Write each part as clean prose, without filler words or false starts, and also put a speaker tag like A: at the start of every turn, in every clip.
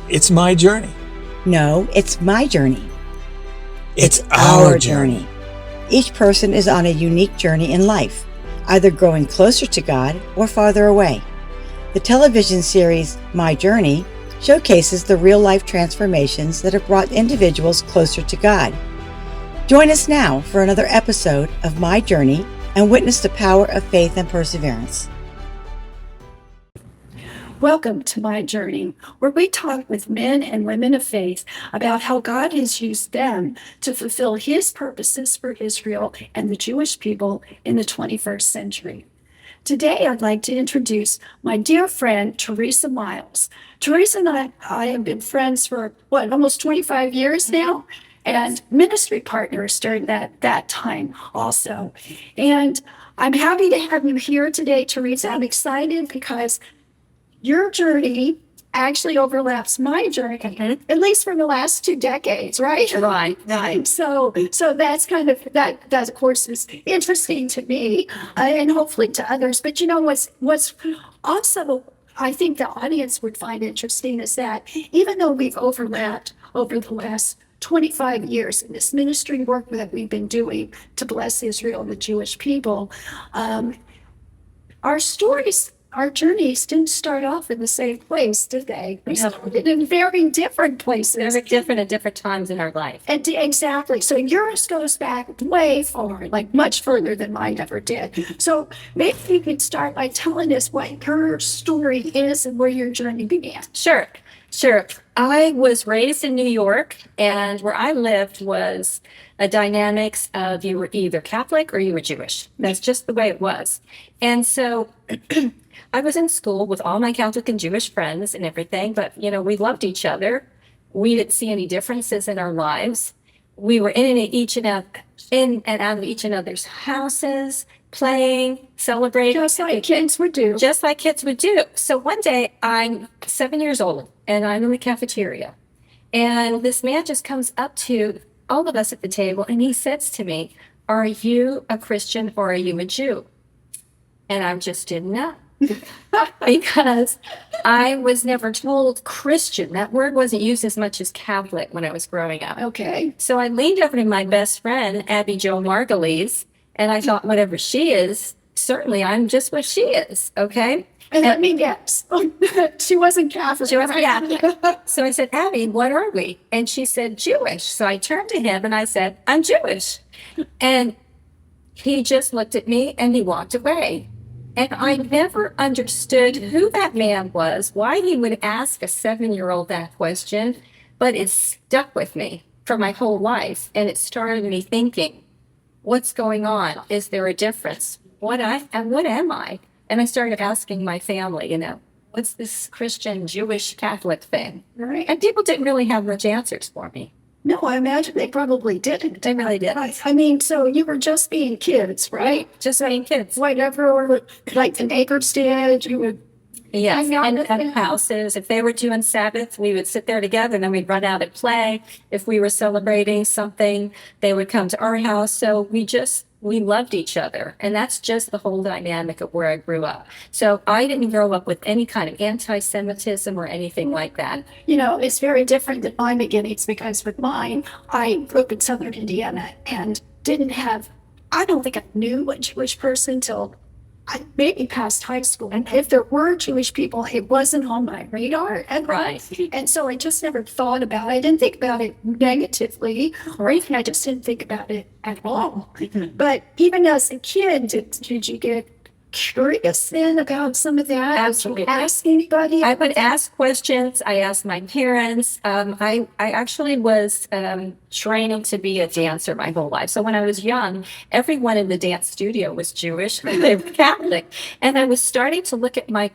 A: It's my journey.
B: No, it's my journey.
A: It's our journey.
B: Each person is on a unique journey in life, either growing closer to God or farther away. The television series My Journey showcases the real-life transformations that have brought individuals closer to God. Join us now for another episode of My Journey and witness the power of faith and perseverance.
C: Welcome to My Journey, where we talk with men and women of faith about how God has used them to fulfill His purposes for Israel and the Jewish people in the 21st century. Today, I'd like to introduce my dear friend, Theresa Miles. Theresa and I have been friends for, almost 25 years now, and ministry partners during that time also. And I'm happy to have you here today, Theresa. I'm excited because your journey actually overlaps my journey, at least for the last 2 decades, right?
D: Right.
C: So that's kind of, that of course is interesting to me and hopefully to others. But you know, what's also, I think the audience would find interesting is that even though we've overlapped over the last 25 years in this ministry work that we've been doing to bless Israel and the Jewish people, our journeys didn't start off in the same place, did they? We started in very different places.
D: They're different at different times in our life.
C: And exactly. So yours goes back way far, like much further than mine ever did. So maybe you could start by telling us what your story is and where your journey began.
D: Sure. I was raised in New York, and where I lived was a dynamics of you were either Catholic or you were Jewish. That's just the way it was. And so I was in school with all my Catholic and Jewish friends and everything, but, we loved each other. We didn't see any differences in our lives. We were in and out of each other's houses, playing, celebrating.
C: Just like kids would do.
D: So one day, I'm 7 years old, and I'm in the cafeteria. And this man just comes up to all of us at the table, and he says to me, "Are you a Christian or are you a Jew?" And I just didn't know. Because I was never told Christian. That word wasn't used as much as Catholic when I was growing up.
C: Okay.
D: So I leaned over to my best friend, Abby Jo Margulies, and I thought, whatever she is, certainly I'm just what she is, okay?
C: And let me guess. She wasn't Catholic.
D: She wasn't Catholic. So I said, "Abby, what are we?" And she said, "Jewish." So I turned to him and I said, "I'm Jewish." And he just looked at me and he walked away. And I never understood who that man was, why he would ask a 7-year-old that question, but it stuck with me for my whole life. And it started me thinking, what's going on? Is there a difference? What am I? And I started asking my family, what's this Christian, Jewish, Catholic thing?
C: Right.
D: And people didn't really have much answers for me.
C: No, I imagine they probably didn't.
D: They really didn't.
C: I mean, so you were just being kids, right?
D: Just being kids.
C: Whatever, like the neighbors did, you would.
D: Yes, and at houses, if they were doing Sabbath, we would sit there together, and then we'd run out and play. If we were celebrating something, they would come to our house. So we loved each other. And that's just the whole dynamic of where I grew up. So I didn't grow up with any kind of anti-Semitism or anything like that.
C: It's very different than my beginnings, because with mine, I grew up in Southern Indiana and I don't think I knew a Jewish person till I maybe past high school. And if there were Jewish people, it wasn't on my radar. And so I just never thought about it. I didn't think about it negatively or anything. I just didn't think about it at all. But even as a kid, did you get curious then about some of that?
D: Absolutely.
C: Ask anybody?
D: I would ask questions. I asked my parents. I actually was training to be a dancer my whole life. So when I was young, everyone in the dance studio was Jewish. They were Catholic. And I was starting to look at my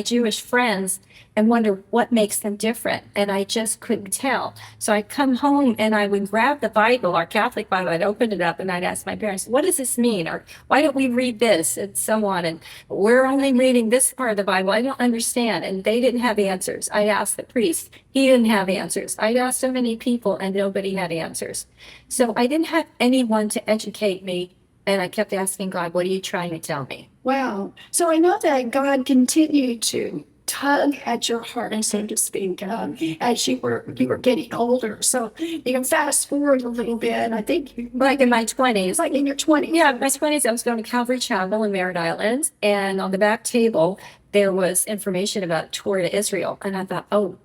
D: Jewish friends and wonder what makes them different. And I just couldn't tell. So I'd come home and I would grab the Bible, our Catholic Bible, I'd open it up and I'd ask my parents, "What does this mean?" Or "Why don't we read this?" And so on. And "We're only reading this part of the Bible. I don't understand." And they didn't have answers. I'd ask the priest. He didn't have answers. I'd ask so many people and nobody had answers. So I didn't have anyone to educate me. And I kept asking God, "What are you trying to tell me?"
C: Wow. So I know that God continued to tug at your heart, so to speak, as you were getting older. So you can fast forward a little bit. I think
D: Like in my 20s.
C: like in your 20s.
D: Yeah, in my 20s, I was going to Calvary Chapel in Merritt Island, and on the back table, there was information about a tour to Israel. And I thought, oh,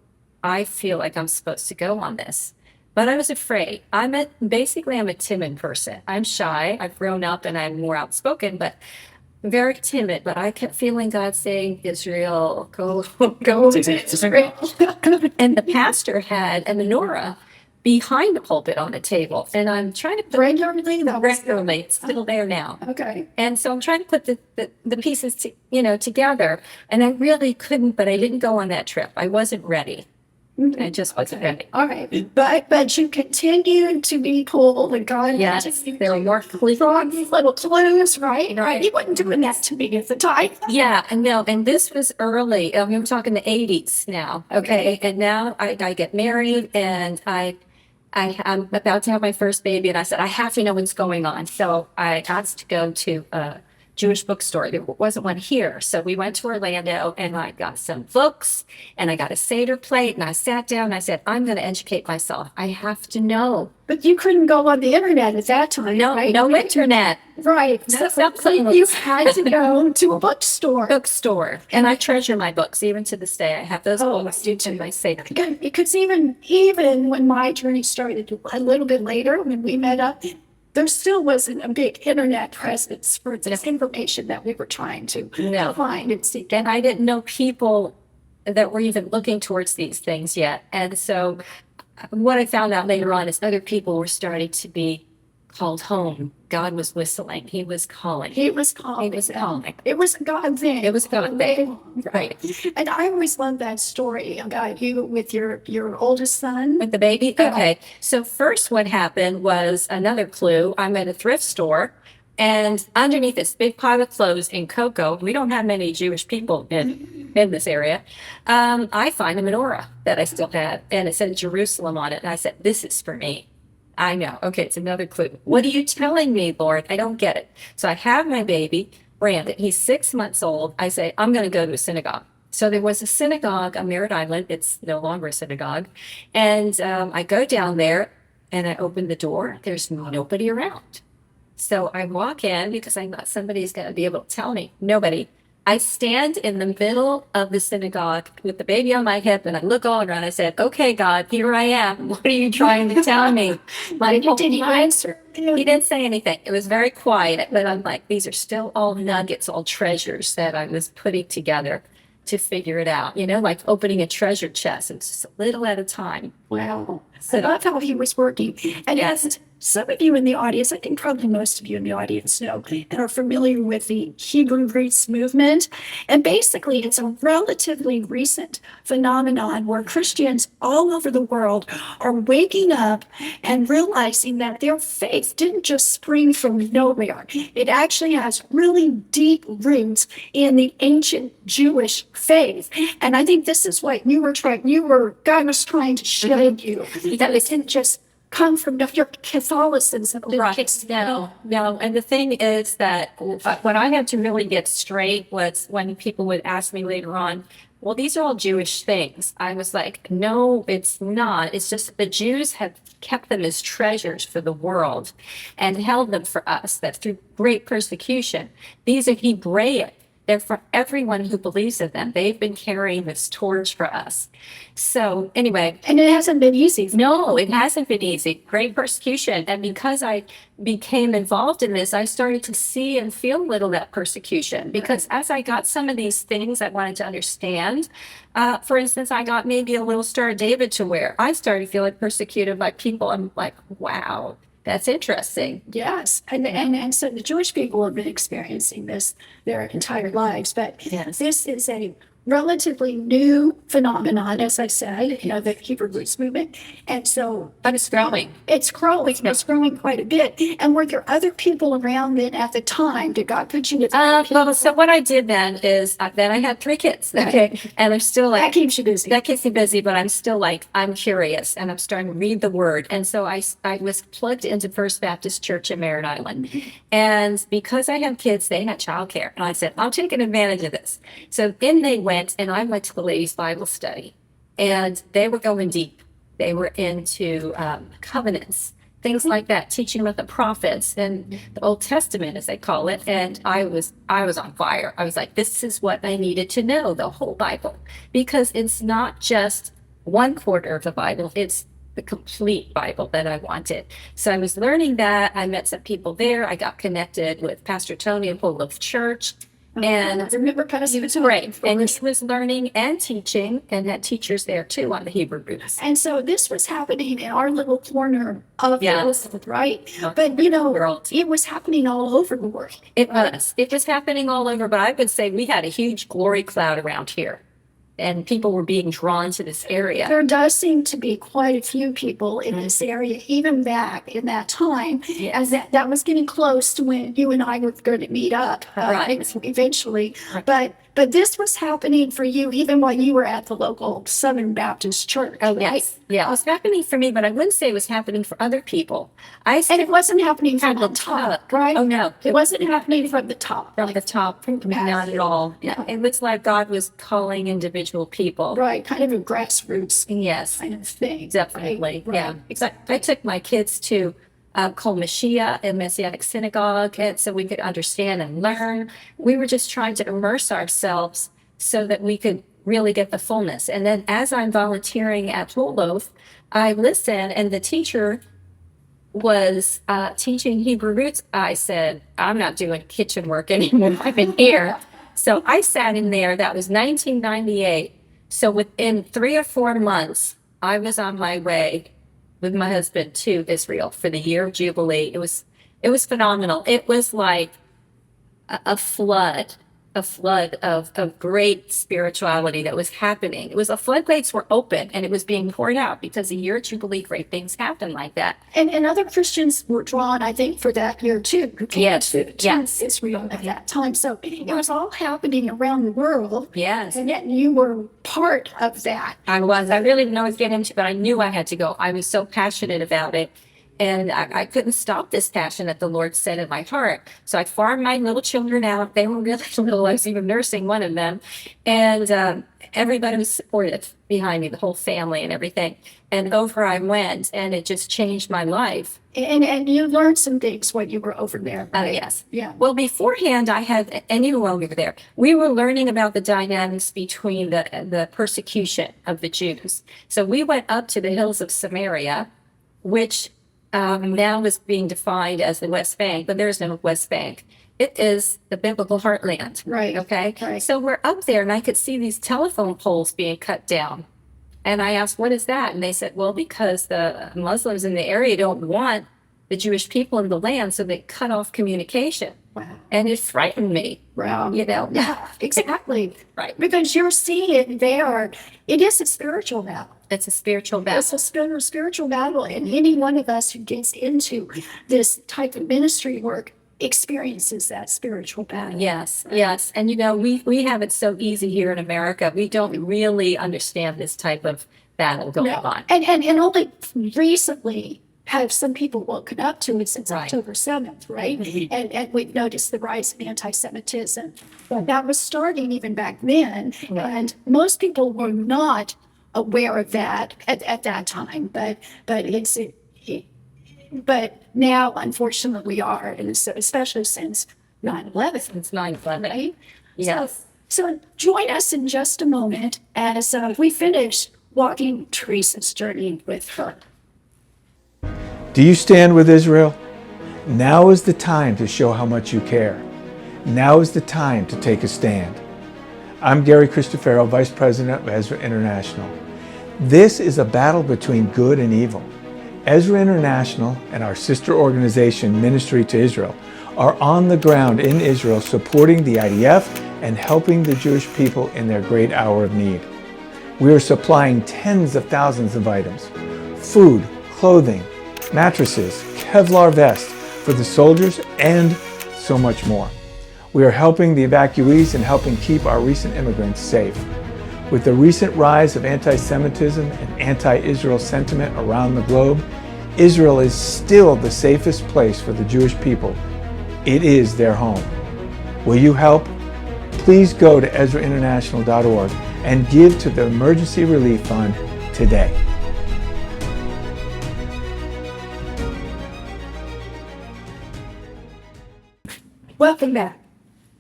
D: I feel like I'm supposed to go on this. But I was afraid. Basically, I'm a timid person. I'm shy. I've grown up and I'm more outspoken, but very timid. But I kept feeling God saying, Israel, go to Israel. And the pastor had a menorah behind the pulpit on the table. And I'm trying to put regularly, it's still there now.
C: Okay.
D: And so I'm trying to put the pieces together. And I really couldn't, but I didn't go on that trip. I wasn't ready. I just wasn't ready.
C: All right. But you continued to be pulled, and God,
D: Yes, there were more clues.
C: little clues, right? Right. He wasn't doing that to me at the time.
D: Yeah, and no, and this was early. I'm talking the 80s now. Okay, and now I get married, and I'm about to have my first baby, and I said I have to know what's going on. So I asked to go to a Jewish bookstore. There wasn't one here, so we went to Orlando, and I got some books, and I got a Seder plate, and I sat down, and I said, I'm going to educate myself. I have to know.
C: But you couldn't go on the internet at that time.
D: No,
C: right?
D: no internet.
C: Right. So you had to go to a bookstore.
D: And I treasure my books even to this day. I have those books in my Seder.
C: Because even when my journey started a little bit later, when we met up, there still wasn't a big internet presence for this information that we were trying to find and seek.
D: And I didn't know people that were even looking towards these things yet. And so what I found out later on is other people were starting to be called home. God was whistling. He was calling.
C: He was calling.
D: He was calling.
C: It was a God thing.
D: It was a God thing. Right.
C: And I always love that story about you with your oldest son.
D: With the baby? Okay. So first what happened was another clue. I'm at a thrift store, and underneath this big pile of clothes in cocoa, we don't have many Jewish people in this area, I find a menorah that I still have, and it said Jerusalem on it. And I said, this is for me. I know. Okay, it's another clue. What are you telling me, Lord? I don't get it. So I have my baby, Brandon. He's 6 months old. I say, I'm going to go to a synagogue. So there was a synagogue on Merritt Island. It's no longer a synagogue. And I go down there, and I open the door. There's nobody around. So I walk in because I thought somebody's going to be able to tell me. Nobody. I stand in the middle of the synagogue with the baby on my hip, and I look all around. I said, okay, God, here I am. What are you trying to tell me?
C: Did he answer?
D: He didn't say anything. It was very quiet, but I'm like, these are still all nuggets, all treasures that I was putting together to figure it out. Like opening a treasure chest. It's just a little at a time.
C: Wow. I love how he was working. And yes, some of you in the audience, I think probably most of you in the audience know and are familiar with the Hebrew Roots movement. And basically, it's a relatively recent phenomenon where Christians all over the world are waking up and realizing that their faith didn't just spring from nowhere. It actually has really deep roots in the ancient Jewish faith. And I think this is what God was trying to show you, that it didn't just come from your Catholicism.
D: Right. No. And the thing is that what I had to really get straight was when people would ask me later on, well, these are all Jewish things. I was like, no, it's not. It's just the Jews have kept them as treasures for the world and held them for us, that through great persecution, these are Hebraic. They're for everyone who believes in them. They've been carrying this torch for us. So anyway.
C: And it hasn't been easy.
D: No, it hasn't been easy. Great persecution. And because I became involved in this, I started to see and feel a little of that persecution. Because as I got some of these things I wanted to understand, for instance, I got maybe a little Star of David to wear. I started feeling persecuted by people. I'm like, wow. That's interesting.
C: Yes. And so the Jewish people have been experiencing this their entire lives. But this is a relatively new phenomenon, as I said, the Hebrew Roots movement. And so.
D: But it's growing.
C: It's growing. It's growing quite a bit. And were there other people around then at the time? Did God put you
D: so what I did then is, then I had 3 kids. Okay. And I'm still like.
C: That keeps you busy.
D: That keeps me busy, but I'm still like, I'm curious and I'm starting to read the word. And so I was plugged into First Baptist Church in Merritt Island. And because I have kids, they had childcare. And I said, I'm taking advantage of this. So in they went. went to the ladies' Bible study, and they were going deep. They were into covenants, things like that, teaching about the prophets and the Old Testament, as they call it. And I was on fire. I was like, this is what I needed to know, the whole Bible, because it's not just one quarter of the Bible, it's the complete Bible that I wanted. So I was learning that. I met some people there. I got connected with Pastor Tony at Whole Loaf Church. And
C: I remember Pastor
D: he was great. And he was learning and teaching, and had teachers there too on the Hebrew roots.
C: And so this was happening in our little corner of the world, right? But it was happening all over the world.
D: It was happening all over, but I would say we had a huge glory cloud around here, and people were being drawn to this area.
C: There does seem to be quite a few people in this area, even back in that time, as that was getting close to when you and I were going to meet up eventually.
D: Right.
C: But this was happening for you even while you were at the local Southern Baptist Church.
D: Oh,
C: right?
D: yes. Yeah, it was happening for me, but I wouldn't say it was happening for other people.
C: And it wasn't happening from the top, right?
D: Oh, no.
C: It wasn't happening from the top.
D: From the top, not at all. Yeah. It was like God was calling individual people.
C: Right, kind of a grassroots kind of thing.
D: Definitely.
C: Right?
D: Yeah. Exactly. I took my kids to Kol Mashiach and Messianic Synagogue, and so we could understand and learn. We were just trying to immerse ourselves so that we could really get the fullness. And then as I'm volunteering at Whole Loaf, I listen, and the teacher was teaching Hebrew roots. I said, I'm not doing kitchen work anymore. I've been here. So I sat in there. That was 1998. So within 3 or 4 months, I was on my way with my husband to Israel for the year of Jubilee. It was phenomenal. It was like a flood of great spirituality that was happening. It was the floodgates were open, and it was being poured out, because the year of Jubilee, great things happen like that.
C: And other Christians were drawn, I think, for that year too. Who came to Israel at that time. So it was all happening around the world.
D: Yes.
C: And yet you were part of that.
D: I was. I really didn't know what to get into, but I knew I had to go. I was so passionate about it. And I couldn't stop this passion that the Lord set in my heart. So I farmed my little children out. They were really little. I was even nursing one of them. And everybody was supportive behind me, the whole family and everything. And over I went, and it just changed my life.
C: And you learned some things when you were over there.
D: Oh, yes.
C: Yeah.
D: Well, beforehand, even while we were there, we were learning about the dynamics between the persecution of the Jews. So we went up to the hills of Samaria, which now is being defined as the West Bank, but there's no West Bank. It is the biblical heartland.
C: Right.
D: Okay.
C: Right.
D: So we're up there, and I could see these telephone poles being cut down. And I asked, what is that? And they said, well, because the Muslims in the area don't want the Jewish people in the land, so they cut off communication.
C: Wow.
D: And it frightened me.
C: Wow.
D: Yeah,
C: exactly.
D: Right.
C: Because you're seeing there, it is a spiritual battle.
D: It's a spiritual battle.
C: It's a spiritual battle. And any one of us who gets into this type of ministry work experiences that spiritual battle.
D: Yes. And we have it so easy here in America. We don't really understand this type of battle going on.
C: And only recently have some people woken up to it since October 7th, right? Mm-hmm. And we've noticed the rise in anti-Semitism. But that was starting even back then. Right. And most people were not aware of that at that time. But now, unfortunately, we are, and especially since 9/11.
D: Since 9/11.
C: Right?
D: Yes.
C: So join us in just a moment as we finish walking Theresa's journey with her.
A: Do you stand with Israel? Now is the time to show how much you care. Now is the time to take a stand. I'm Gary Cristofero, Vice President of Ezra International. This is a battle between good and evil. Ezra International and our sister organization, Ministry to Israel, are on the ground in Israel supporting the IDF and helping the Jewish people in their great hour of need. We are supplying tens of thousands of items: food, clothing, mattresses, Kevlar vests for the soldiers, and so much more. We are helping the evacuees and helping keep our recent immigrants safe. With the recent rise of anti-Semitism and anti-Israel sentiment around the globe, Israel is still the safest place for the Jewish people. It is their home. Will you help? please go to EzraInternational.org and give to the Emergency Relief Fund today.
C: Welcome back.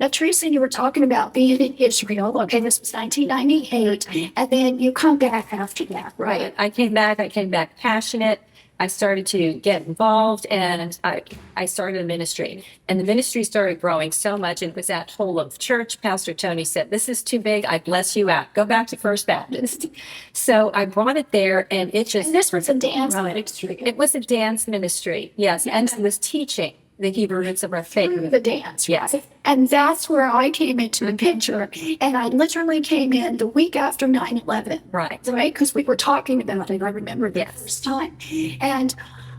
C: Now, Theresa, you were talking about being in Israel. Okay, this was 1998, and then you come back after that, right?
D: I came back passionate. I started to get involved, and I started a ministry. And the ministry started growing so much. It was at Whole of Church. Pastor Tony said, "This is too big. I bless you out. Go back to First Baptist." So I brought it there, and it just...
C: And this was a dance ministry.
D: It was a dance ministry, yes. And it was teaching the Hebrew roots of our faith.
C: Through the dance,
D: yes.
C: Right? And that's where I came into the picture. And I literally came in the week after 9/11.
D: Right.
C: Right? Because we were talking about it. I remember the first time.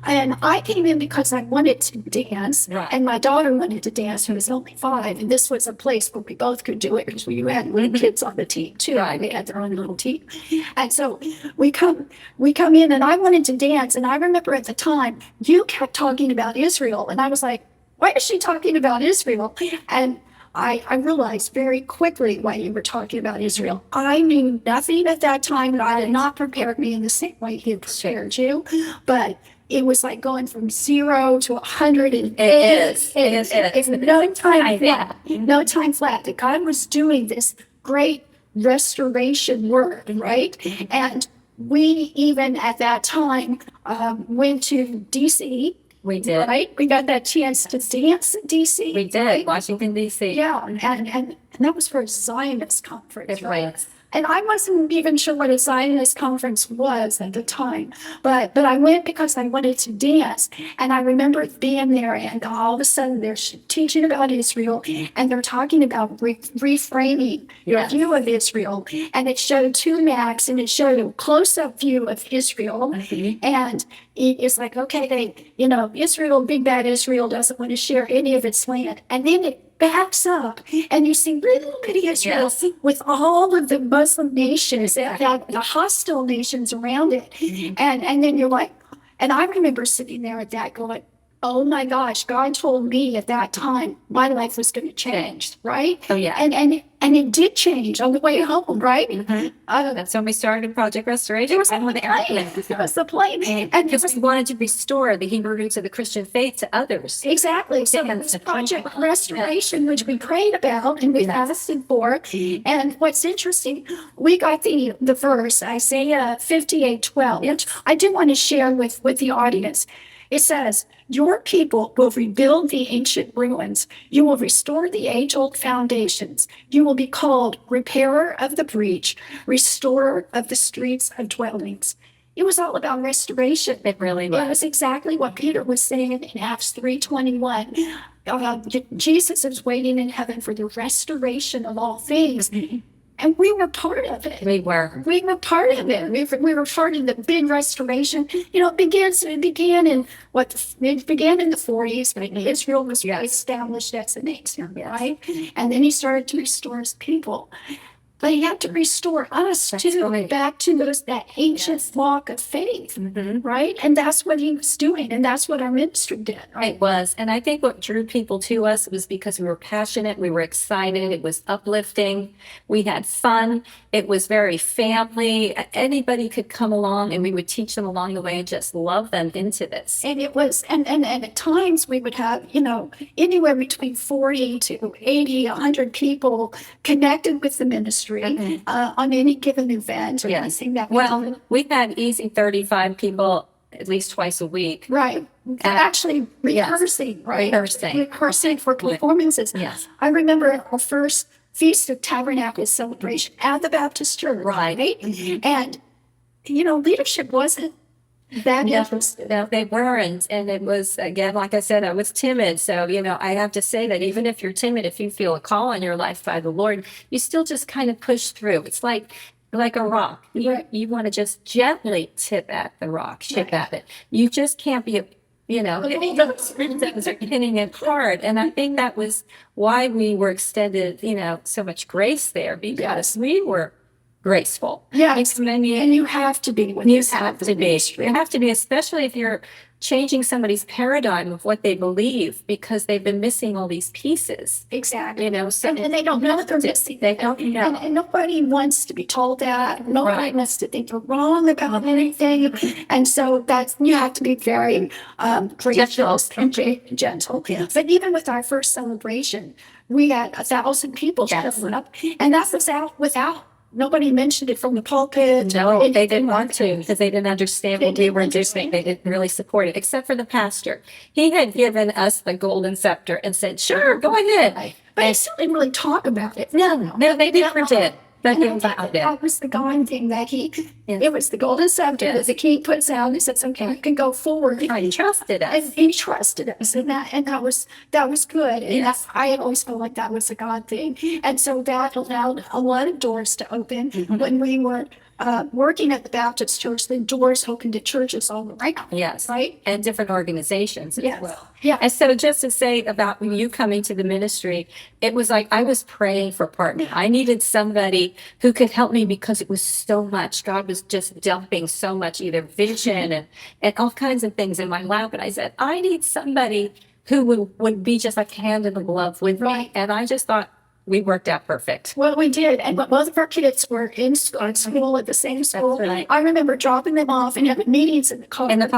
C: And I came in because I wanted to dance.
D: Right.
C: And my daughter wanted to dance, who was only 5. And this was a place where we both could do it, because we had little kids on the team too.
D: Right.
C: They had their own little team. And so we come in, and I wanted to dance. And I remember at the time, you kept talking about Israel. And I was like, why is she talking about Israel? And I realized very quickly why you were talking about Israel. I knew nothing at that time. God had not prepared me in the same way He prepared you. But it was like going from 0 to 100. It's no time flat. No time flat. That God was doing this great restoration work, right? And we even at that time went to D.C.
D: We did.
C: Right? We got that chance to dance in D.C.
D: We did. Right? Washington, D.C.
C: Yeah. And that was for a Zionist conference.
D: Right.
C: And I wasn't even sure what a Zionist conference was at the time. But I went because I wanted to dance. And I remember being there, and all of a sudden they're teaching about Israel, and they're talking about reframing your view of Israel. And it showed 2 maps, and it showed a close-up view of Israel. And it's like, okay, Israel, big bad Israel, doesn't want to share any of its land. And then it backs up, and you see little bitty Israel with all of the Muslim nations, the hostile nations around it. And then you're like, and I remember sitting there at that going, oh my gosh, God told me at that time my life was going to change, right?
D: Oh, yeah.
C: And it did change on the way home, right?
D: That's when we started Project Restoration.
C: It was the plane. And
D: because we wanted to restore the Hebrew roots of the Christian faith to others.
C: Exactly. So it's Project Restoration, which we prayed about and we fasted for. And what's interesting, we got the verse, Isaiah 58:12, which I do want to share with the audience. It says, your people will rebuild the ancient ruins. You will restore the age-old foundations. You will be called repairer of the breach, restorer of the streets of dwellings. It was all about restoration.
D: It really was.
C: It was exactly what Peter was saying in Acts 3:21. Jesus is waiting in heaven for the restoration of all things. And we were part of it.
D: We were.
C: We were part of it. We were part of the big restoration. It began in the 40s when Israel was established as a nation, right? And then He started to restore His people. But He had to restore us too, back to that ancient walk of faith, right? And that's what He was doing, and that's what our ministry did. Right?
D: It was. And I think what drew people to us was because we were passionate, we were excited, it was uplifting, we had fun, it was very family. Anybody could come along, and we would teach them along the way and just love them into this.
C: And it was, and at times we would have, anywhere between 40 to 80, 100 people connected with the ministry. On any given event or anything that
D: we've had easy 35 people at least twice a week.
C: Right. Actually rehearsing, right? Rehearsing for performances.
D: Yes.
C: I remember our first Feast of Tabernacles celebration at the Baptist Church.
D: Right.
C: And, leadership wasn't that interested.
D: No, they weren't. And it was, again, like I said, I was timid. So, I have to say that even if you're timid, if you feel a call in your life by the Lord, you still just kind of push through. It's like a rock. You want to just gently tip at the rock, chip at it. You just can't be, those are hitting it hard. And I think that was why we were extended, so much grace there, because we were graceful.
C: Yeah,
D: And
C: and you have to be when
D: you
C: this
D: have to
C: happens.
D: be. You have to be, especially if you're changing somebody's paradigm of what they believe because they've been missing all these pieces.
C: Exactly.
D: You know, so
C: And they don't know that they're missing.
D: they don't know.
C: And nobody wants to be told that. Nobody
D: Right.
C: wants to think they're wrong about anything. And so that's, you have to be very gracious and gentle.
D: Yes.
C: But even with our first celebration, we had 1,000 people showing up. And that was without, nobody mentioned it from the pulpit.
D: No, they didn't want to because they didn't understand what we were doing. They didn't really support it, except for the pastor. He had given us the golden scepter and said, sure, go ahead.
C: But I still didn't really talk about it.
D: No, they never did. But
C: That was the God thing that it was the golden scepter that the king puts out and says, okay, you can go forward.
D: He trusted us.
C: And he trusted us, and that was good. And I had always felt like that was a God thing, and so that allowed a lot of doors to open. When we were working at the Baptist church, the doors opened to churches all around.
D: Yes.
C: Right.
D: And different organizations as
C: Yes.
D: well.
C: Yeah.
D: And so just to say about you coming to the ministry, it was like I was praying for a partner. I needed somebody who could help me because it was so much. God was just dumping so much, either vision and all kinds of things in my lap. And I said, I need somebody who would be just like hand in the glove with me. And I just thought, we worked out perfect.
C: Well, we did. And both of our kids were in school at the same school.
D: That's right.
C: I remember dropping them off and having meetings in the car.
D: In the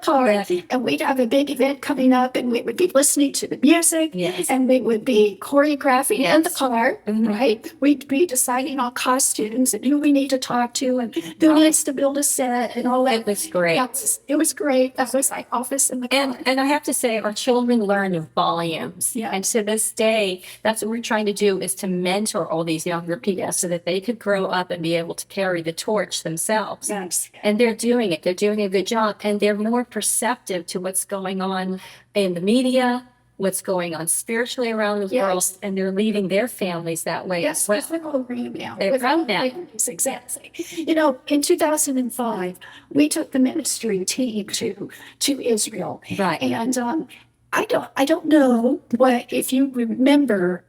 D: car.
C: Yeah. And we'd have a big event coming up, and we would be listening to the music.
D: Yes.
C: And we would be choreographing in the
D: Yes.
C: car, right? We'd be deciding on costumes and who we need to talk to and who needs to build a set and all that.
D: It was great.
C: Yeah, it was great. That was like office in the car.
D: And I have to say, our children learn in volumes.
C: Yeah.
D: And to this day, that's what we're trying to do, is to mentor all these younger people so that they could grow up and be able to carry the torch themselves.
C: Yes.
D: And they're doing it. They're doing a good job. And they're more perceptive to what's going on in the media, what's going on spiritually around the world. And they're leading their families that way
C: Yes,
D: as well.
C: they're all grown now.
D: They're grown now.
C: Exactly. You know, in 2005, we took the ministry team to Israel.
D: Right.
C: And I don't know what if you remember,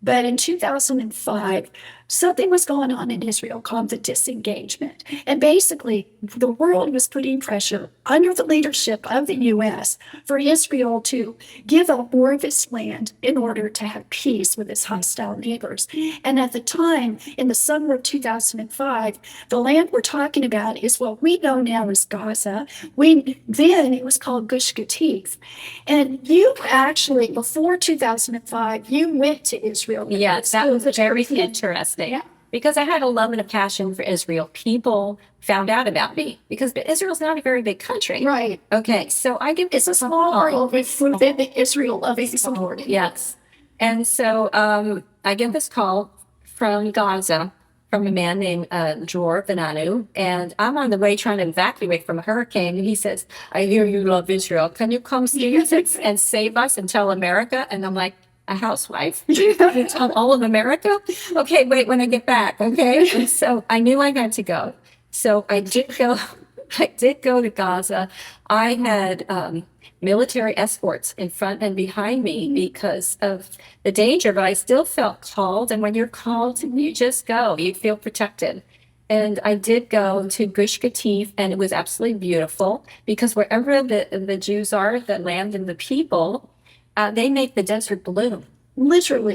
C: but in 2005, something was going on in Israel called the disengagement. And basically, the world was putting pressure under the leadership of the U.S. for Israel to give up more of its land in order to have peace with its hostile neighbors. And at the time, in the summer of 2005, the land we're talking about is what we know now as Gaza. Then it was called Gush Katif. And you actually, before 2005, you went to Israel.
D: Yes, that was very interesting.
C: Yeah.
D: Because I had a love and a passion for Israel. People found out about me because Israel's not a very big country.
C: Right.
D: Okay, so I give
C: It's a small world within the Israel of Israel.
D: Yes. And so I get this call from Gaza from a man named Dror Benanu, and I'm on the way trying to evacuate from a hurricane, and he says, I hear you love Israel. Can you come see us and save us and tell America? And I'm like, a housewife? Tell all of America? Okay, wait, when I get back, okay? And so I knew I had to go. So I did go to Gaza. I had military escorts in front and behind me because of the danger, but I still felt called. And when you're called, you just go. You feel protected. And I did go to Gush Katif, and it was absolutely beautiful because wherever the Jews are, the land and the people, they make the desert bloom.
C: Literally.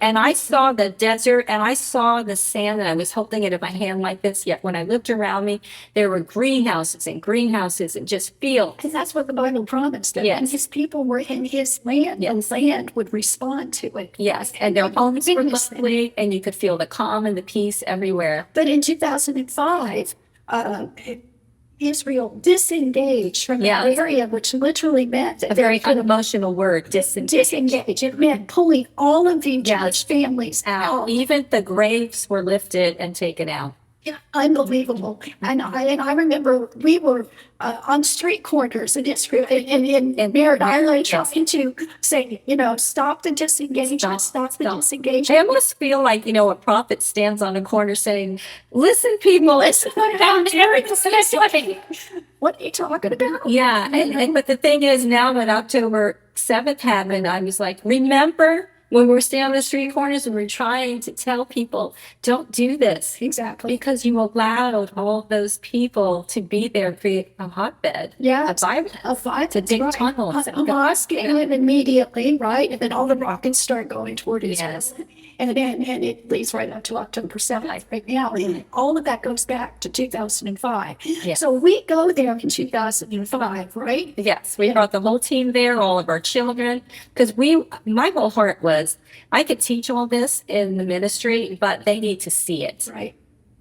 D: And I saw the desert and I saw the sand, and I was holding it in my hand like this. Yet when I looked around me, there were greenhouses and just fields.
C: And that's what the Bible promised.
D: Yes.
C: And his people were in his land, and land would respond to it.
D: Yes, and their homes were lovely, and you could feel the calm and the peace everywhere.
C: But in 2005, Israel disengaged from that area, which literally meant
D: A very unemotional word,
C: disengage. It meant pulling all of the Jewish families out.
D: Even the graves were lifted and taken out.
C: Yeah, unbelievable. And I remember we were on street corners in Israel, in Merritt Island, trying to say, stop the disengagement, stop the disengagement.
D: I almost feel like, a prophet stands on a corner saying, listen, people, listen down there.
C: What are you talking about?
D: Yeah, but the thing is, now when October 7th happened, I was like, remember when we're standing on the street corners and we're trying to tell people, don't do this.
C: Exactly.
D: Because you allowed all those people to be there, create a hotbed.
C: Yeah,
D: A violence.
C: a violence,
D: To dig
C: right.
D: tunnels.
C: A mosque, and immediately, right? And then all the rockets start going toward Israel.
D: Yes.
C: And it leads right up to October 7th right now. And all of that goes back to 2005.
D: Yeah.
C: So we go there in 2005, right?
D: Yes, we brought the whole team there, all of our children, because my whole heart was, I could teach all this in the ministry, but they need to see it.
C: Right.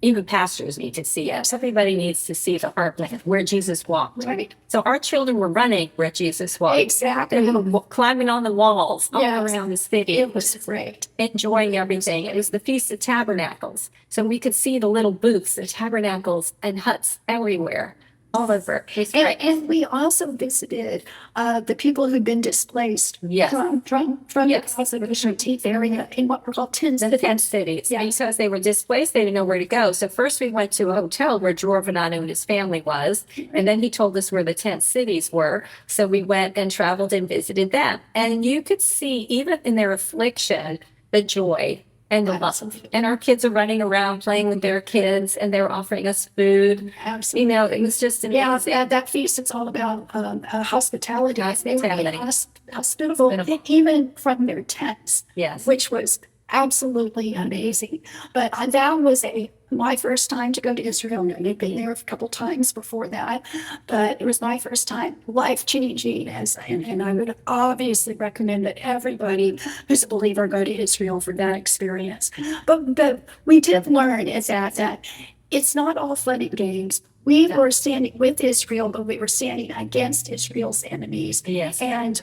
D: Even pastors need to see it. Everybody needs to see the heartland where Jesus walked.
C: Right.
D: So our children were running where Jesus walked.
C: Exactly.
D: They were climbing on the walls all
C: Yes.
D: around the city.
C: It was great.
D: Enjoying everything. It was the Feast of Tabernacles. So we could see the little booths, the tabernacles and huts everywhere, all over. It was great.
C: And we also visited the people who'd been displaced
D: Yes.
C: from
D: Yes.
C: the conservation area in what were called 10
D: The 10 cities.
C: Yeah.
D: Because they were displaced, they didn't know where to go. So first we went to a hotel where Jorvanano and his family was. And then he told us where the 10 cities were. So we went and traveled and visited them. And you could see, even in their affliction, the joy and the love.
C: Absolutely.
D: And our kids are running around playing with their kids, and they were offering us food.
C: Absolutely.
D: You know, it was just amazing.
C: Yeah, that feast, it's all about hospitality.
D: Hospitality.
C: They were hospitable, even from their tents.
D: Yes.
C: Which was absolutely amazing. But that was my first time to go to Israel. I'd been there a couple times before that, but it was my first time, life-changing. And I would obviously recommend that everybody who's a believer go to Israel for that experience. But we did learn is that it's not all fun and games. We were standing with Israel, but we were standing against Israel's enemies.
D: Yes.
C: And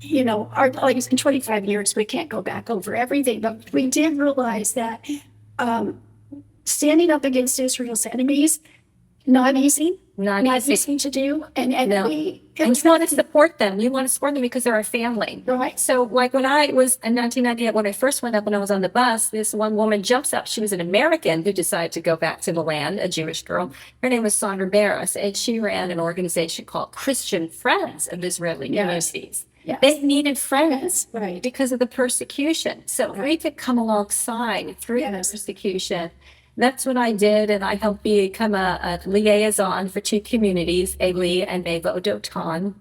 C: you know, our lives in 25 years, we can't go back over everything, but we did realize that standing up against Israel's enemies, not easy.
D: Not easy.
C: To do. And
D: No.
C: we
D: And you want to support them. You want to support them because they're our family.
C: Right.
D: So like when I was in 1998, when I first went up, when I was on the bus, this one woman jumps up. She was an American who decided to go back to the land, a Jewish girl. Her name was Sandra Barris, and she ran an organization called Christian Friends of Israeli Communities.
C: Yes.
D: They needed friends
C: Right.
D: because of the persecution. So we could come alongside through
C: Yes.
D: the persecution. That's what I did, and I helped become a liaison for two communities, Eli and Mevo Dotan.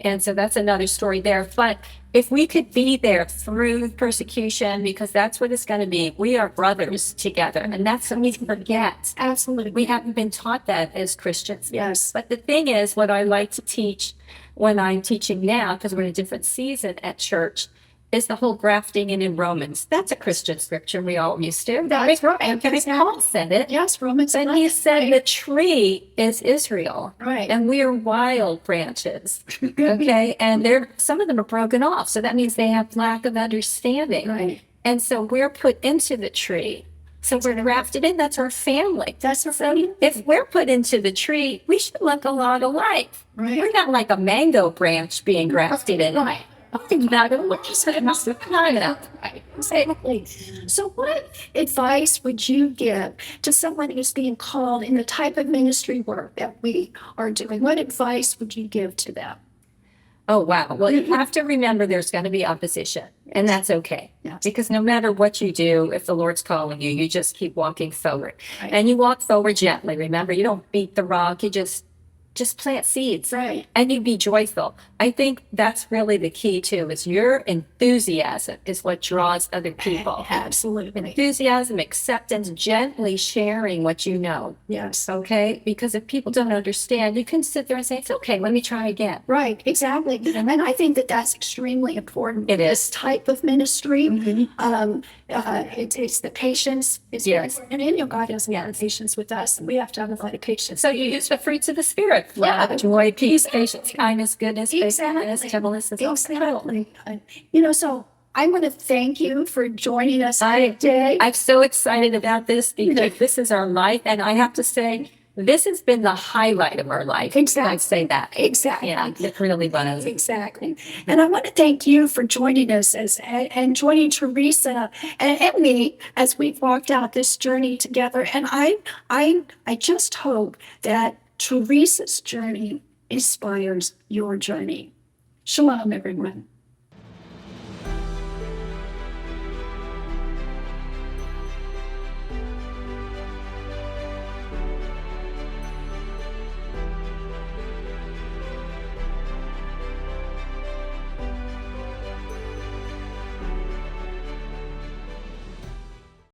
D: And so that's another story there. But if we could be there through persecution, because that's what it's going to be, we are brothers together, and that's what we forget.
C: Absolutely.
D: We haven't been taught that as Christians.
C: Yes.
D: But the thing is, what I like to teach when I'm teaching now, because we're in a different season at church, is the whole grafting in Romans. That's a Christian scripture we all used to.
C: That's right.
D: Because Paul said it.
C: Yes, Romans.
D: And he said the tree is Israel.
C: Right.
D: And we are wild branches. Okay. And some of them are broken off. So that means they have lack of understanding.
C: Right.
D: And so we're put into the tree. So we're grafted in. That's our family.
C: That's our
D: So
C: family.
D: if we're put into the tree, we should look a lot alike.
C: Right.
D: We're not like a mango branch being grafted in.
C: Right. Right. Exactly. So what advice would you give to someone who's being called in the type of ministry work that we are doing? What advice would you give to them?
D: Oh, wow. Well, you have to remember there's going to be opposition, and that's okay.
C: Yes.
D: Because no matter what you do, if the Lord's calling you, you just keep walking forward.
C: Right.
D: And you walk forward gently. Remember, you don't beat the rock. You just plant seeds.
C: Right.
D: And you be joyful. I think that's really the key too, is your enthusiasm is what draws other people.
C: Absolutely.
D: Enthusiasm, acceptance, gently sharing what you know.
C: Yes.
D: Okay? Because if people don't understand, you can sit there and say, it's okay, let me try again.
C: Right, exactly. And I think that that's extremely important.
D: It is.
C: This type of ministry, it's the patience. It's
D: Yes.
C: And you know, God has a lot of patience with us. We have to have a lot of patience.
D: So you use the fruits of the Spirit.
C: Yeah.
D: Love, joy, peace, patience, kindness, goodness, faithfulness,
C: Exactly.
D: gentleness, and self-control.
C: Exactly. You know, so I want to thank you for joining us today.
D: I'm so excited about this because this is our life. And I have to say, this has been the highlight of our life.
C: Exactly.
D: I'd say that.
C: Exactly.
D: Yeah, it really was.
C: Exactly. And I want to thank you for joining us and joining Theresa and me as we've walked out this journey together. And I just hope that Theresa's journey inspires your journey. Shalom, everyone.